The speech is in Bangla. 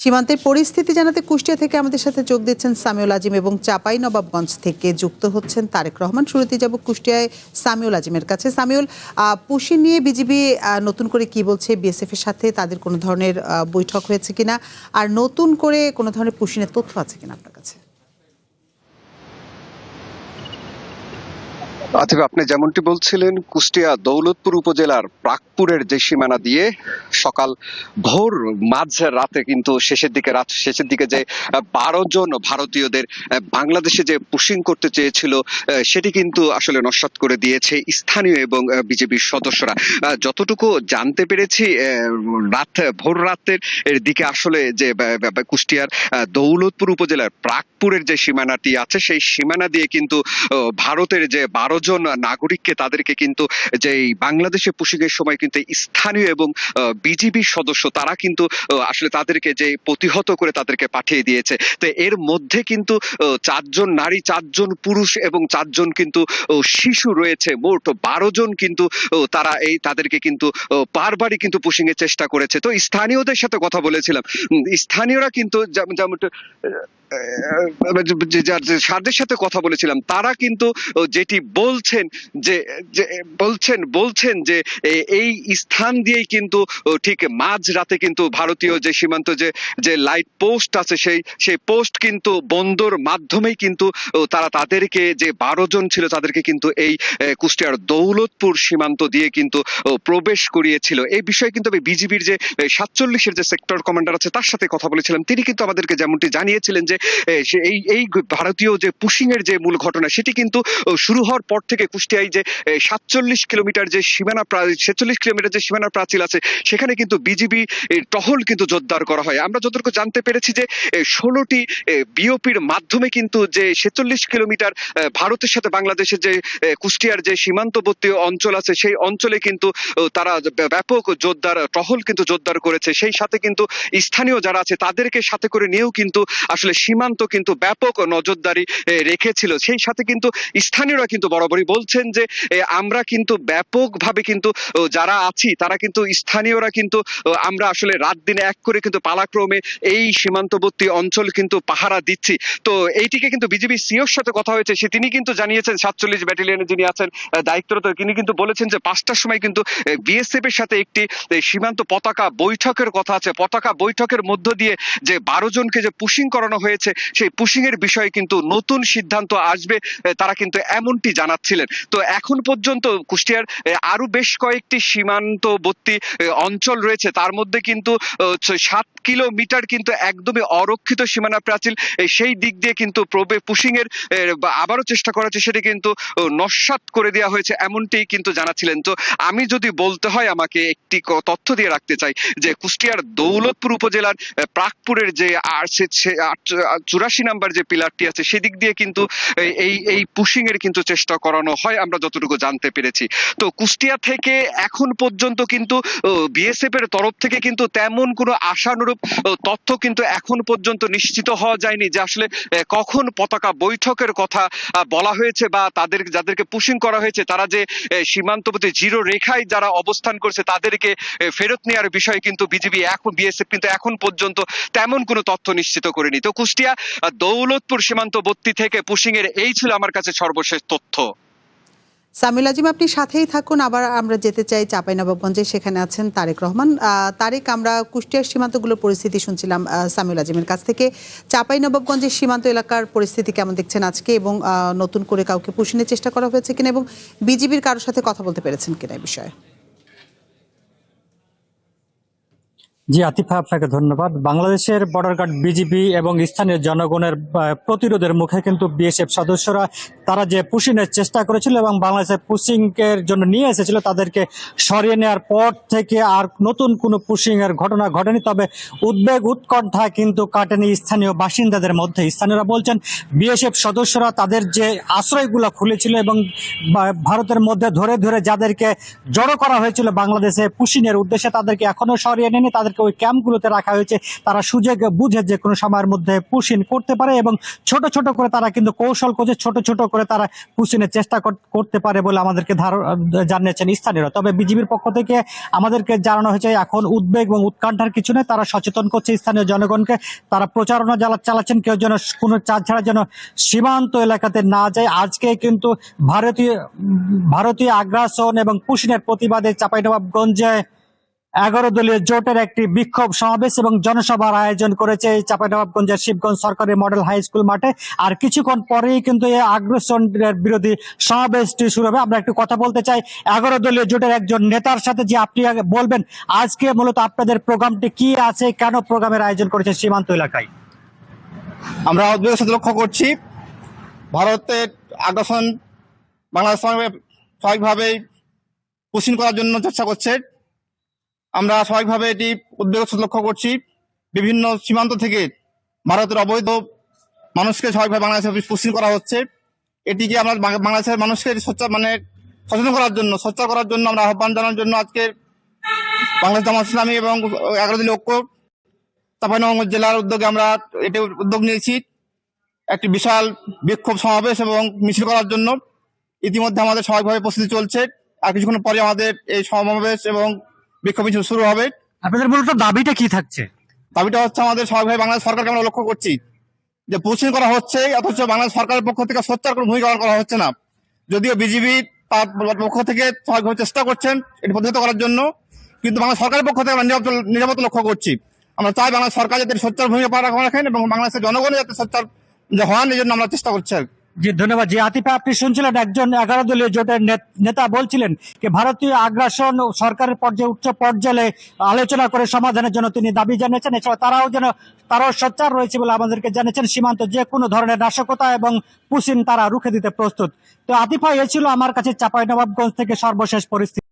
সীমান্তের পরিস্থিতি জানাতে কুষ্টিয়া থেকে আমাদের সাথে যোগ দিচ্ছেন সামিউল আজিম এবং চাঁপাইনবাবগঞ্জ থেকে যুক্ত হচ্ছেন তারেক রহমান। শুরুতেই যাব কুষ্টিয়ায় সামিউল আজিমের কাছে। সামিউল, পুশি নিয়ে বিজিবি নতুন করে কি বলছে? বিএসএফ এর সাথে তাদের কোনো ধরনের বৈঠক হয়েছে কিনা, আর নতুন করে কোনো ধরনের পুশিনের তথ্য আছে কিনা আপনার কাছে? আপনি যেমনটি বলছিলেন, কুষ্টিয়া দৌলতপুর উপজেলার প্রাকপুরের যে সীমানা দিয়ে সকাল ভোর মাঝ রাতে কিন্তু রাত শেষের দিকে যে 12 জন ভারতীয়দের বাংলাদেশে যে পুশিং করতে চেয়েছিল সেটি কিন্তু আসলে নস্যাৎ করে দিয়েছে স্থানীয় এবং বিজেপির সদস্যরা। যতটুকু জানতে পেরেছি, ভোর রাতের দিকে আসলে যে কুষ্টিয়ার দৌলতপুর উপজেলার প্রাকপুরের যে সীমানাটি আছে সেই সীমানা দিয়ে কিন্তু ভারতের যে 12 জন নাগরিককে তাদেরকে কিন্তু যে বাংলাদেশে পুশিং এর সময় কিন্তু স্থানীয় এবং বিজিবির সদস্য তারা কিন্তু আসলে তাদেরকে যে প্রতিহত করে তাদেরকে পাঠিয়ে দিয়েছে। তো এর মধ্যে কিন্তু 4 জন নারী, 4 জন পুরুষ এবং 4 জন কিন্তু শিশু রয়েছে। মোট 12 জন কিন্তু তারা তাদেরকে কিন্তু বারবারই কিন্তু পুশিং এর চেষ্টা করেছে। তো স্থানীয়দের সাথে কথা বলেছিলাম, স্থানীয়রা কিন্তু যেমন যাদের সাথে কথা বলেছিলাম তারা কিন্তু যেটি বলছেন যে এই স্থান দিয়েই কিন্তু ঠিক মাঝ রাতে কিন্তু ভারতীয় যে সীমান্ত যে লাইট পোস্ট আছে সেই পোস্ট কিন্তু বন্দর মাধ্যমেই কিন্তু তারা তাদেরকে যে 12 জন ছিল তাদেরকে কিন্তু এই কুষ্টিয়ার দৌলতপুর সীমান্ত দিয়ে কিন্তু প্রবেশ করিয়েছিল। এই বিষয়ে কিন্তু আমি বিজিবির যে 47-এর যে সেক্টর কমান্ডার আছে তার সাথে কথা বলেছিলাম। তিনি কিন্তু আমাদেরকে যেমনটি জানিয়েছিলেন যে এই ভারতীয় যে পুশিং এর যে মূল ঘটনা সেটি কিন্তু শুরু হওয়ার পর থেকে কুষ্টিয়ায় যে 47 কিলোমিটার যে সীমানা 46 কিলোমিটার যে সীমানা প্রাচীর আছে সেখানে কিন্তু বিজিবি টহল কিন্তু জোরদার করা হয়। আমরা যতটুকু জানতে পেরেছি যে 16টি বিওপির মাধ্যমে কিন্তু যে 46 কিলোমিটার ভারতের সাথে বাংলাদেশের যে কুষ্টিয়ার যে সীমান্তবর্তী অঞ্চল আছে সেই অঞ্চলে কিন্তু তারা ব্যাপক টহল কিন্তু জোরদার করেছে। সেই সাথে কিন্তু স্থানীয় যারা আছে তাদেরকে সাথে করে নিয়েও কিন্তু আসলে সীমান্ত কিন্তু ব্যাপক নজরদারি রেখেছিল। সেই সাথে কিন্তু স্থানীয়রা কিন্তু বরাবরই বলছেন যে আমরা কিন্তু ব্যাপকভাবে কিন্তু যারা আছি তারা কিন্তু স্থানীয়রা কিন্তু আমরা আসলে রাত দিনে এক করে কিন্তু পালাক্রমে এই সীমান্তবর্তী অঞ্চল কিন্তু পাহারা দিচ্ছি। তো এইটিকে কিন্তু বিজিবি সিওর সাথে কথা হয়েছে, তিনি কিন্তু জানিয়েছেন 47 ব্যাটালিয়নে যিনি আছেন দায়িত্বরত, তিনি কিন্তু বলেছেন যে 5টার সময় কিন্তু বিএসএফ এর সাথে একটি সীমান্ত পতাকা বৈঠকের কথা আছে। পতাকা বৈঠকের মধ্য দিয়ে যে 12 জনকে যে পুশিং করানো হয়েছে সেই পুশিং এর বিষয়ে কিন্তু নতুন সিদ্ধান্ত আসবে, তারা কিন্তু এমনটি জানাচ্ছিলেন। তো এখন পর্যন্ত কুষ্টিয়ার আরো বেশ কয়েকটি সীমান্তবর্তী অঞ্চল রয়েছে, তার মধ্যে কিন্তু 7 কিলোমিটার কিন্তু একদমই অরক্ষিত সীমানা প্রাচীর, সেই দিক দিয়ে কিন্তু পুশিং এর আবারও চেষ্টা করা হচ্ছে, সেটি কিন্তু নস্যাৎ করে দেওয়া হয়েছে এমনটি কিন্তু জানাচ্ছিলেন। তো আমি যদি বলতে হয় আমাকে একটি তথ্য দিয়ে রাখতে চাই যে কুষ্টিয়ার দৌলতপুর উপজেলার প্রাকপুরের যে 84 নাম্বার যে পিলারটি আছে সেদিক দিয়ে কিন্তু এই পুশিং এর কিন্তু চেষ্টা করানো হয় আমরা যতটুকু জানতে পেরেছি। তো কুষ্টিয়া থেকে এখন পর্যন্ত কিন্তু বিএসএফ এর তরফ থেকে কিন্তু তেমন কোনো আশানুরূপ তথ্য কিন্তু এখন পর্যন্ত নিশ্চিত হওয়া যায়নি যে আসলে কখন পতাকা বৈঠকের কথা বলা হয়েছে বা যাদেরকে পুশিং করা হয়েছে তারা যে সীমান্তবর্তী জিরো রেখায় যারা অবস্থান করছে তাদেরকে ফেরত নেওয়ার বিষয়ে কিন্তু বিএসএফ কিন্তু এখন পর্যন্ত তেমন কোনো তথ্য নিশ্চিত করেনি। তো কুষ্টিয়া দৌলতপুর সীমান্তবর্তী থেকে পুশিং এর এই ছিল আমার কাছে সর্বশেষ তথ্য। সামিউল আজিম, আপনি সাথেই থাকুন। আবার আমরা যেতে চাই চাঁপাইনবাবগঞ্জে, সেখানে আছেন তারেক রহমান। তারেক, আমরা কুষ্টিয়ার সীমান্তগুলোর পরিস্থিতি শুনছিলাম সামিউল আজিমের কাছ থেকে। চাঁপাইনবাবগঞ্জের সীমান্ত এলাকার পরিস্থিতি কেমন দেখছেন আজকে, এবং নতুন করে কাউকে পুশিনের চেষ্টা করা হয়েছে কিনা, এবং বিজিবির কারোর সাথে কথা বলতে পেরেছেন কিনা এই বিষয়ে? জি আতিফা, আপনাকে ধন্যবাদ। বাংলাদেশের বর্ডার গার্ড বিজিবি এবং স্থানীয় জনগণের প্রতিরোধের মুখে কিন্তু বিএসএফ সদস্যরা তারা যে পুশিংয়ের চেষ্টা করেছিল এবং বাংলাদেশের পুশিং এর জন্য নিয়ে এসেছিল তাদেরকে সরিয়ে নেওয়ার পর থেকে আর নতুন কোনো পুশিং এর ঘটনা ঘটেনি। তবে উদ্বেগ উৎকণ্ঠা কিন্তু কাটেনি স্থানীয় বাসিন্দাদের মধ্যে। স্থানীয়রা বলছেন বিএসএফ সদস্যরা তাদের যে আশ্রয়গুলো খুলেছিল এবং ভারতের মধ্যে ধরে ধরে যাদেরকে জড়ো করা হয়েছিল বাংলাদেশে পুশিং এর উদ্দেশ্যে তাদেরকে এখনো সরিয়ে নেয়নি, তাদেরকে তাদেরকে ওই ক্যাম্পগুলোতে রাখা হয়েছে, তারা সুযোগ বুঝে যে কোনো সময়ের মধ্যে পুশিন করতে পারে এবং ছোট ছোট করে তারা কিন্তু কৌশল করছে, ছোট ছোট করে তারা পুশিনের চেষ্টা করতে পারে বলে আমাদেরকে জানিয়েছেন স্থানীয়রা। তবে বিজিবির পক্ষ থেকে আমাদেরকে জানানো হয়েছে এখন উদ্বেগ এবং উৎকণ্ঠার কিছু নেই, তারা সচেতন করছে স্থানীয় জনগণকে, তারা প্রচারণা চালাচ্ছেন কেউ যেন কোনো চাঁদ ছাড়া যেন সীমান্ত এলাকাতে না যায়। আজকে কিন্তু ভারতীয় আগ্রাসন এবং পুশিনের প্রতিবাদে চাঁপাইনবাবগঞ্জে 11 দলীয় জোটের একটি বিক্ষোভ সমাবেশ এবং জনসভার আয়োজন করেছে এই চাঁপাইনবাবগঞ্জের শিবগঞ্জ সরকারি মডেল হাই স্কুল মাঠে। আর কিছুক্ষণ পরেই কিন্তু এই আগ্রাসনের বিরোধী সমাবেশটি শুরু হবে। আমরা একটু কথা বলতে চাই 11 দলীয় জোটের একজন নেতার সাথে, যে আপনি আগে বলবেন আজকে মূলত আপনাদের প্রোগ্রামটি কি আছে, কেন প্রোগ্রামের আয়োজন করেছে সীমান্ত এলাকায়? আমরা উদ্বেগের সাথে লক্ষ্য করছি ভারতের আগ্রাসন বাংলাদেশ স্বাভাবিকভাবেই পুশিন করার জন্য চেষ্টা করছে। আমরা স্বাভাবিকভাবে এটি উদ্বেগের সাথে লক্ষ্য করছি। বিভিন্ন সীমান্ত থেকে ভারতের অবৈধ মানুষকে স্বাভাবিকভাবে বাংলাদেশে পুশিন করা হচ্ছে। এটিকে আমরা বাংলাদেশের মানুষকে সচেতন করার জন্য আমরা আহ্বান জানানোর জন্য আজকে বাংলাদেশ জামাত ইসলামী এবং 11 দলীয় ঐক্য চাঁপাইনবাবগঞ্জ জেলার উদ্যোগে আমরা এটি উদ্যোগ নিয়েছি একটি বিশাল বিক্ষোভ সমাবেশ এবং মিছিল করার জন্য। ইতিমধ্যে আমাদের স্বাভাবিকভাবে প্রস্তুতি চলছে, আর কিছুক্ষণ পরে আমাদের এই সমাবেশ এবং বিক্ষোভ মিছিল শুরু হবে। আপনাদের মূলত দাবিটা কি থাকছে? দাবিটা হচ্ছে আমাদের স্বাভাবিকভাবে বাংলাদেশ সরকারকে আমরা লক্ষ্য করছি যে পুশিন করা হচ্ছে, অথচ বাংলাদেশ সরকারের পক্ষ থেকে সোচ্চার কোনো ভূমিকা পালন করা হচ্ছে না। যদিও বিজিবি তার পক্ষ থেকে স্বাভাবিকভাবে চেষ্টা করছেন এটি প্রতিহত করার জন্য, কিন্তু বাংলাদেশ সরকারের পক্ষ থেকে আমরা নিরাপত্তা লক্ষ্য করছি। আমরা চাই বাংলাদেশ সরকার যাতে সোচ্চার ভূমিকা পালন রাখেন এবং বাংলাদেশের জনগণের যাতে সোচ্চার হন, এই জন্য আমরা চেষ্টা করছি। জি ধন্যবাদ। জি আতিফা, আপনি শুনছিলেন একজন 11 দলীয় জোটের নেতা বলছিলেন যে ভারতীয় আগ্রাসন সরকারের পর্যায়ে উচ্চ পর্যায়ে আলোচনা করে সমাধানের জন্য তিনি দাবি জানিয়েছেন। এছাড়া তারাও সোচ্চার রয়েছে বলে আমাদেরকে জানিয়েছেন, সীমান্ত যে কোনো ধরনের নাশকতা এবং পুশিন তারা রুখে দিতে প্রস্তুত। তো আতিফা, এ ছিল আমার কাছে চাঁপাইনবাবগঞ্জ থেকে সর্বশেষ পরিস্থিতি।